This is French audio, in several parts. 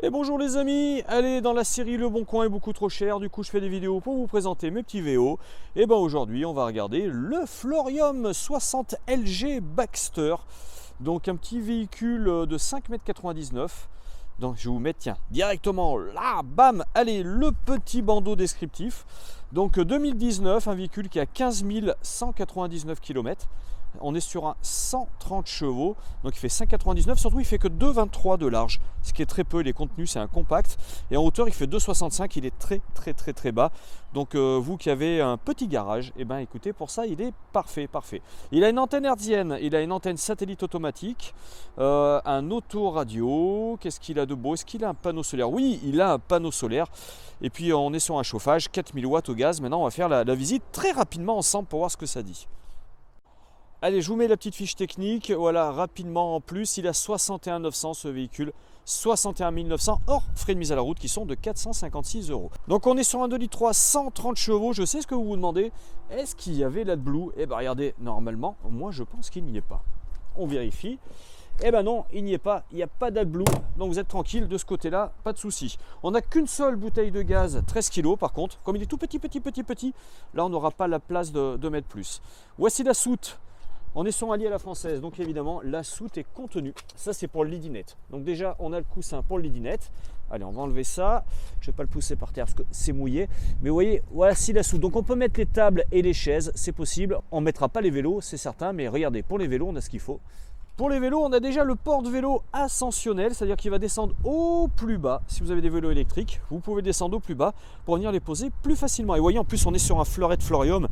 Et bonjour les amis, allez, dans la série Le Bon Coin est beaucoup trop cher, du coup je fais des vidéos pour vous présenter mes petits VO. Et ben aujourd'hui on va regarder le Florium 60 LG Baxter, donc un petit véhicule de 5,99 m. Donc je vais vous mettre, tiens, directement là, bam, allez, le petit bandeau descriptif. Donc 2019, un véhicule qui a 15 199 km. On est sur un 130 chevaux, donc il fait 5,99, surtout il fait que 2,23 de large, ce qui est très peu. Il est contenu, c'est un compact, et en hauteur il fait 2,65, il est très bas. Donc vous qui avez un petit garage, et ben écoutez, pour ça il est parfait. Il a une antenne hertzienne, il a une antenne satellite automatique, un autoradio. Qu'est-ce qu'il a de beau? Est-ce qu'il a un panneau solaire? Oui, il a un panneau solaire. Et puis on est sur un chauffage 4000 watts au gaz. Maintenant on va faire la visite très rapidement ensemble pour voir ce que ça dit. Allez, je vous mets la petite fiche technique, voilà, rapidement. En plus, il a 61 900 ce véhicule, 61 900 hors frais de mise à la route qui sont de 456 €. Donc on est sur un 2,3 litres 130 chevaux. Je sais ce que vous vous demandez, est-ce qu'il y avait l'AdBlue? Eh bien regardez, normalement, moi je pense qu'il n'y est pas. On vérifie. Eh ben non, il n'y est pas, il n'y a pas d'AdBlue, donc vous êtes tranquille de ce côté-là, pas de souci. On n'a qu'une seule bouteille de gaz, 13 kg par contre, comme il est tout petit, là on n'aura pas la place de mettre plus. Voici la soute. On est sur un lit à la française, donc évidemment la soute est contenue. Ça c'est pour le lidinette. Donc déjà on a le coussin pour le lidinette. Allez, on va enlever ça. Je ne vais pas le pousser par terre parce que c'est mouillé. Mais vous voyez, voici la soute. Donc on peut mettre les tables et les chaises, c'est possible. On ne mettra pas les vélos, c'est certain, mais regardez, pour les vélos on a ce qu'il faut. Pour les vélos, on a déjà le porte-vélo ascensionnel, c'est-à-dire qu'il va descendre au plus bas. Si vous avez des vélos électriques, vous pouvez descendre au plus bas pour venir les poser plus facilement. Et vous voyez, en plus on est sur un fleuret de Florium.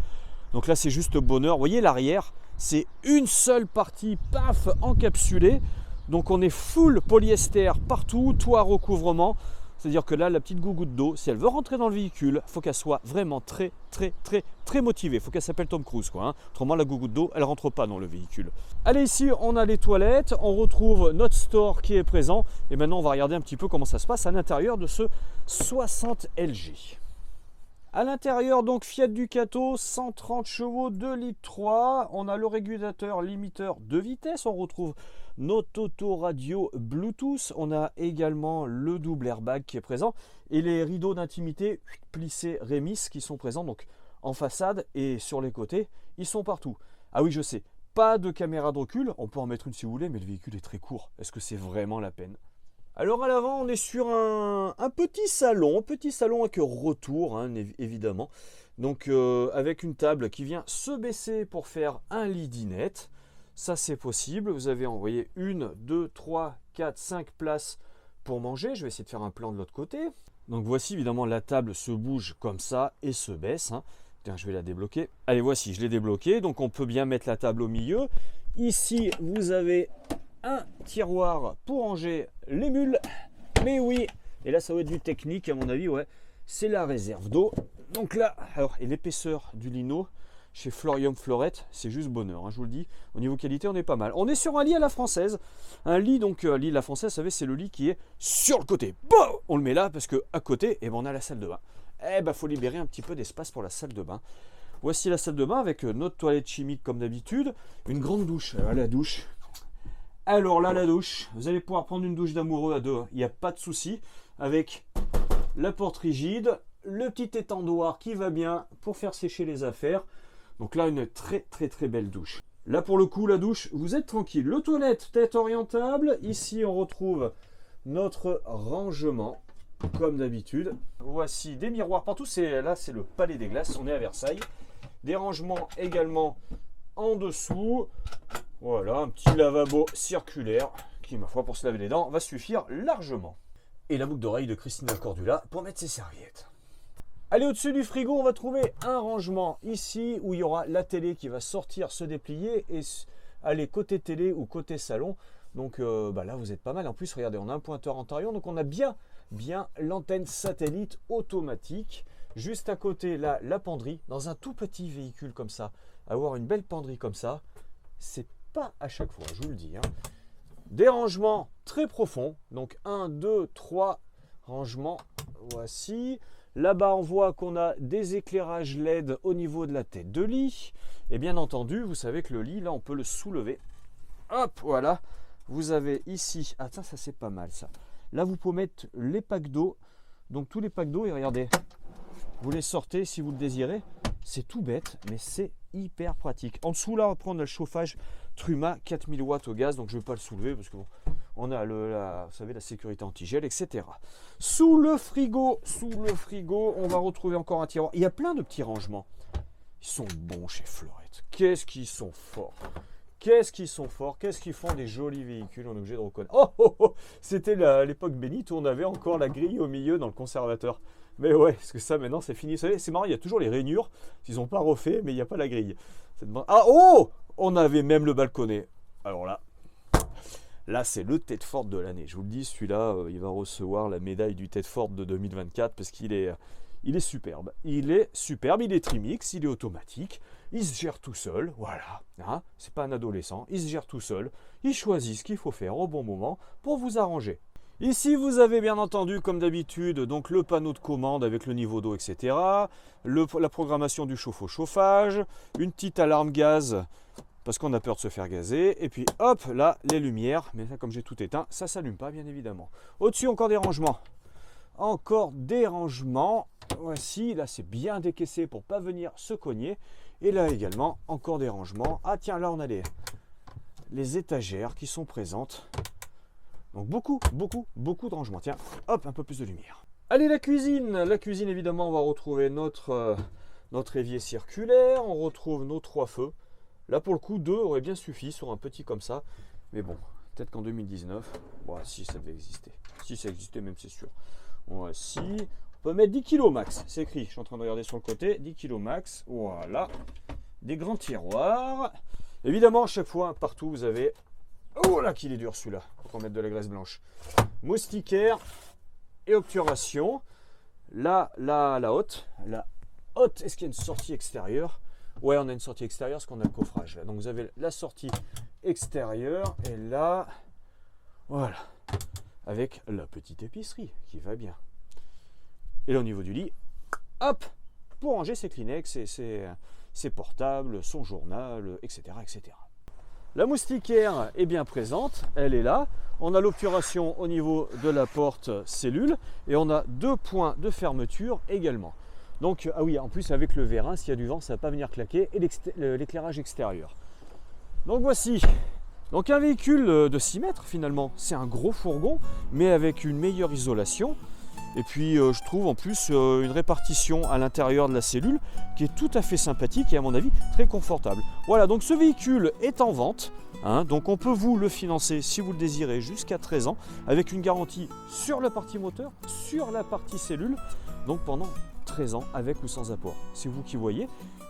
Donc là c'est juste bonheur. Vous voyez l'arrière, c'est une seule partie, paf, encapsulée. Donc on est full polyester partout, toit recouvrement. C'est-à-dire que là, la petite gougoute d'eau, si elle veut rentrer dans le véhicule, il faut qu'elle soit vraiment très motivée. Il faut qu'elle s'appelle Tom Cruise, quoi, hein. Autrement, la gougoute d'eau, elle ne rentre pas dans le véhicule. Allez, ici, on a les toilettes. On retrouve notre store qui est présent. Et maintenant, on va regarder un petit peu comment ça se passe à l'intérieur de ce 60 LG. À l'intérieur, donc Fiat Ducato, 130 chevaux, 2,3 litres. On a le régulateur limiteur de vitesse. On retrouve notre autoradio Bluetooth. On a également le double airbag qui est présent. Et les rideaux d'intimité plissés Remis qui sont présents donc en façade et sur les côtés. Ils sont partout. Ah oui, je sais, pas de caméra de recul. On peut en mettre une si vous voulez, mais le véhicule est très court. Est-ce que c'est vraiment la peine? Alors à l'avant, on est sur un petit salon avec retour, hein, évidemment. Donc avec une table qui vient se baisser pour faire un lit dinette. Ça c'est possible. Vous avez envoyé 1, 2, 3, 4, 5 places pour manger. Je vais essayer de faire un plan de l'autre côté. Donc voici évidemment la table se bouge comme ça et se baisse, hein. Tiens, je vais la débloquer. Allez, voici, je l'ai débloqué. Donc on peut bien mettre la table au milieu. Ici, vous avez un tiroir pour ranger les mules, mais oui, et là ça va être du technique à mon avis, ouais, c'est la réserve d'eau. Donc là, alors, et l'épaisseur du lino chez Florium Florette, c'est juste bonheur, hein, je vous le dis, au niveau qualité on est pas mal. On est sur un lit à la française, un lit donc, lit à la française, vous savez, c'est le lit qui est sur le côté. Bon, on le met là parce que à côté, eh ben, on a la salle de bain. Eh ben, faut libérer un petit peu d'espace pour la salle de bain. Voici la salle de bain avec notre toilette chimique comme d'habitude, une grande douche. Alors, la douche. Alors là, la douche, vous allez pouvoir prendre une douche d'amoureux à deux, il n'y a pas de souci, avec la porte rigide, le petit étendoir qui va bien pour faire sécher les affaires. Donc là, une très belle douche. Là, pour le coup, la douche, vous êtes tranquille. Le toilette, tête orientable. Ici, on retrouve notre rangement, comme d'habitude. Voici des miroirs partout. Là, c'est le Palais des Glaces, on est à Versailles. Des rangements également en dessous. Voilà, un petit lavabo circulaire qui, ma foi, pour se laver les dents, va suffire largement. Et la boucle d'oreille de Christina Cordula pour mettre ses serviettes. Allez, au-dessus du frigo, on va trouver un rangement ici où il y aura la télé qui va sortir, se déplier et aller côté télé ou côté salon. Donc là, vous êtes pas mal. En plus, regardez, on a un pointeur antérieur, donc on a bien l'antenne satellite automatique. Juste à côté, là, la penderie. Dans un tout petit véhicule comme ça, avoir une belle penderie comme ça, c'est pas à chaque fois, je vous le dis, hein. Des rangements très profonds, donc 1, 2, 3 rangements, voici. Là-bas, on voit qu'on a des éclairages LED au niveau de la tête de lit. Et bien entendu, vous savez que le lit, là, on peut le soulever. Hop, voilà. Vous avez ici, ah ça c'est pas mal ça. Là, vous pouvez mettre les packs d'eau. Donc tous les packs d'eau, et regardez, vous les sortez si vous le désirez. C'est tout bête, mais c'est hyper pratique. En dessous, là, on va prendre le chauffage Truma 4000 watts au gaz. Donc je ne vais pas le soulever parce que bon, on a vous savez, la sécurité anti-gel, etc. Sous le frigo, on va retrouver encore un tiroir. Il y a plein de petits rangements. Ils sont bons chez Florette. Qu'est-ce qu'ils sont forts. Qu'est-ce qu'ils sont forts. Qu'est-ce qu'ils font des jolis véhicules. On est obligé de reconnaître. Oh. C'était l'époque bénite où on avait encore la grille au milieu dans le conservateur. Mais ouais, parce que ça maintenant c'est fini. Vous savez, c'est marrant, il y a toujours les rainures. Ils n'ont pas refait, mais il n'y a pas la grille. Ah oh, on avait même le balconnet. Alors là c'est le Tedford de l'année. Je vous le dis, celui-là, il va recevoir la médaille du Tedford de 2024 parce qu'il est superbe. Il est superbe, il est trimix, il est automatique. Il se gère tout seul, voilà. Hein, c'est pas un adolescent, il se gère tout seul. Il choisit ce qu'il faut faire au bon moment pour vous arranger. Ici, vous avez bien entendu, comme d'habitude, donc le panneau de commande avec le niveau d'eau, etc. La programmation du chauffe-eau-chauffage, une petite alarme gaz parce qu'on a peur de se faire gazer. Et puis hop, là, les lumières. Mais là, comme j'ai tout éteint, ça ne s'allume pas, bien évidemment. Au-dessus, encore des rangements. Encore des rangements. Voici, là, c'est bien décaissé pour ne pas venir se cogner. Et là également, encore des rangements. Ah tiens, là, on a les étagères qui sont présentes. Donc beaucoup de rangements. Tiens, hop, un peu plus de lumière. Allez, la cuisine. La cuisine, évidemment, on va retrouver notre évier circulaire. On retrouve nos 3 feux. Là, pour le coup, 2 aurait bien suffi sur un petit comme ça. Mais bon, peut-être qu'en 2019, bon, si ça devait exister. Si ça existait même, c'est sûr. Voici. On peut mettre 10 kg max. C'est écrit. Je suis en train de regarder sur le côté. 10 kg max. Voilà. Des grands tiroirs. Évidemment, à chaque fois, partout, vous avez... Oh là qu'il est dur celui-là, faut qu'on mette de la graisse blanche. Moustiquaire et obturation. Là, la haute. La haute, est-ce qu'il y a une sortie extérieure? Ouais, on a une sortie extérieure parce qu'on a le coffrage là. Donc vous avez la sortie extérieure et là, voilà, avec la petite épicerie qui va bien. Et là au niveau du lit, hop, pour ranger ses Kleenex, ses portables, son journal, etc., etc. La moustiquaire est bien présente, elle est là. On a l'obturation au niveau de la porte cellule et on a 2 points de fermeture également. Donc, ah oui, en plus avec le vérin, s'il y a du vent, ça ne va pas venir claquer et l'éclairage extérieur. Donc voici, donc un véhicule de 6 mètres finalement. C'est un gros fourgon, mais avec une meilleure isolation. Et puis je trouve en plus une répartition à l'intérieur de la cellule qui est tout à fait sympathique et à mon avis très confortable. Voilà, donc ce véhicule est en vente, hein, donc on peut vous le financer si vous le désirez jusqu'à 13 ans avec une garantie sur la partie moteur, sur la partie cellule, donc pendant 13 ans avec ou sans apport. C'est vous qui voyez.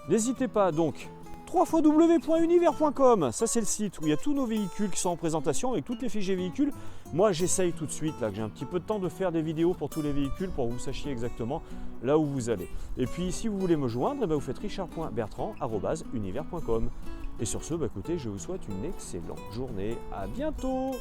N'hésitez pas donc. www.univer.com, ça c'est le site où il y a tous nos véhicules qui sont en présentation avec toutes les fiches des véhicules. Moi j'essaye tout de suite, là que j'ai un petit peu de temps, de faire des vidéos pour tous les véhicules pour que vous sachiez exactement là où vous allez. Et puis si vous voulez me joindre, vous faites richard.bertrand@univer.com. Et sur ce, écoutez, je vous souhaite une excellente journée. À bientôt.